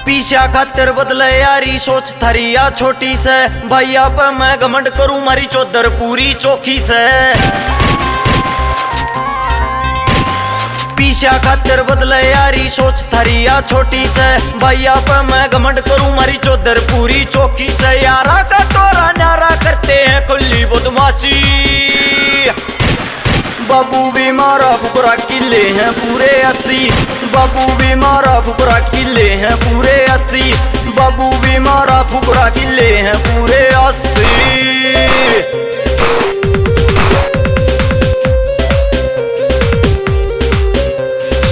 पीछा खातिर बदले यारी सोच थारी या छोटी से, भैया पे मैं घमंड करूं मारी चौधर पूरी चौकी से। पीछा खातिर बदले यारी सोच थारी या छोटी से, भैया पे मैं घमंड करूं मारी चौधर पूरी चौकी से। यारा का टोरा न्यारा करते हैं खुली बदमाशी, बाबू भी मारा फुकरा किले हैं पूरे 80। बाबू भी मारा फुकरा किले हैं पूरे 80। बाबू भी मारा फुकरा किले हैं पूरे 80।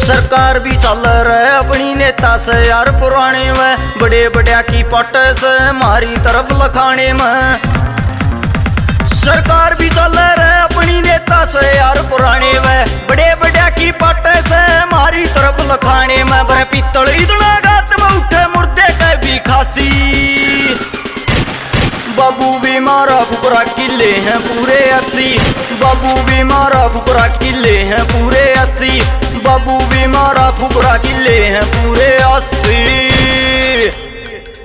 सरकार भी चल रहे अपनी नेता से यार पुराने में, बड़े बड़े की पट से हमारी तरफ लखाने में। सरकार भी चल रहे अपनी नेता से यार पुराने में, बड़े बड़े की पट से हमारी तरफ लखाने में। बरे पीतल इतना गात में उठे मुर्दे के भी खासी, बाबू भी मारा फुकरा किले हैं पूरे 80। बाबू भी मारा फुकरा किले हैं पूरे 80। बाबू भी मारा फुकरा किले हैं पूरे 80।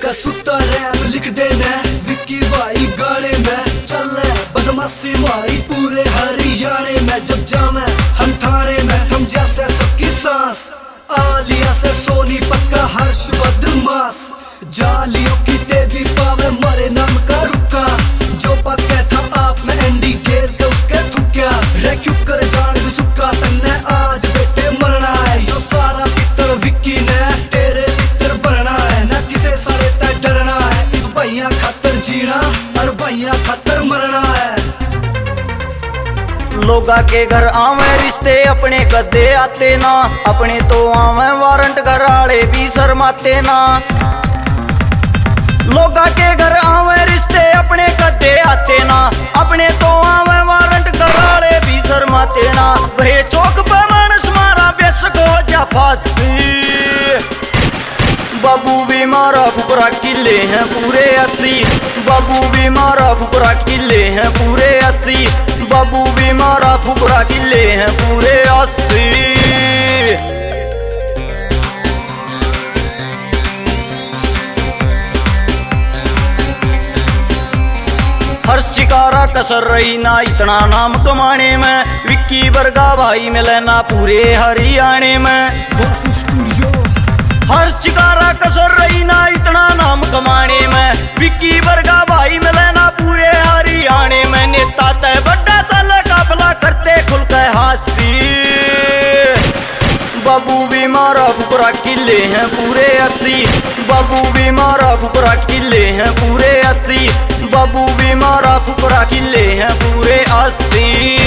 कसुता रैप लिख देना विक्की भाई गाने में, चले बदमाशी मारी पूरे हरियाणे में। जब जामे हम थाने में थम जैसे सबकी सांस, आलिया से सोनीपत का हर्ष बदमाश। जालियों की तेबी पावे मरे नाम का रुका, जो पक्के था आप में एंडी गेर के उसके थुक्या। रेक्यू कर जान भी सुक्का तन्ने आज बेटे मरना है। यो सारा पितर विक्की ने तेरे पितर भरना है, न किसे सारे तय डरना है। एक भैया खातर जीना और भैया खातर मरना है। लोगा के घर आवे रिश्ते अपने कदे आते ना, अपने तो आवे वारंट घर आले भी शर्माते ना। लोगा के घर आवे रिश्ते अपने कदे आते ना, अपने तो आवे वारंट घर आले भी शर्माते ना। भरे चौक पे मानस मारा बेशक हो जा फांसी, बाबू भी मारा फुकरा किले हैं पूरे 80। बाबू भी मारा फुकरा किले हैं पूरे 80। बाबू भी मारा फुकरा किले हैं पूरे 80। हर्ष चिकारा कसर रही ना इतना नाम कमाने में, विक्की वर्गा भाई मिले ना पूरे हरियाणे में। हर्ष चिकारा कसर रही ना इतना नाम कमाने में, विक्की वर्गा भाई मिले ना पूरे हरियाणे में। नेता तय बड़ा चल काफला करते खुल के हाथी, बाबू भी मारा फुकरा किले हैं पूरे 80। बाबू भी मारा फुकरा किले हैं पूरे 80। बाबू भी मारा फुकरा किले हैं पूरे 80।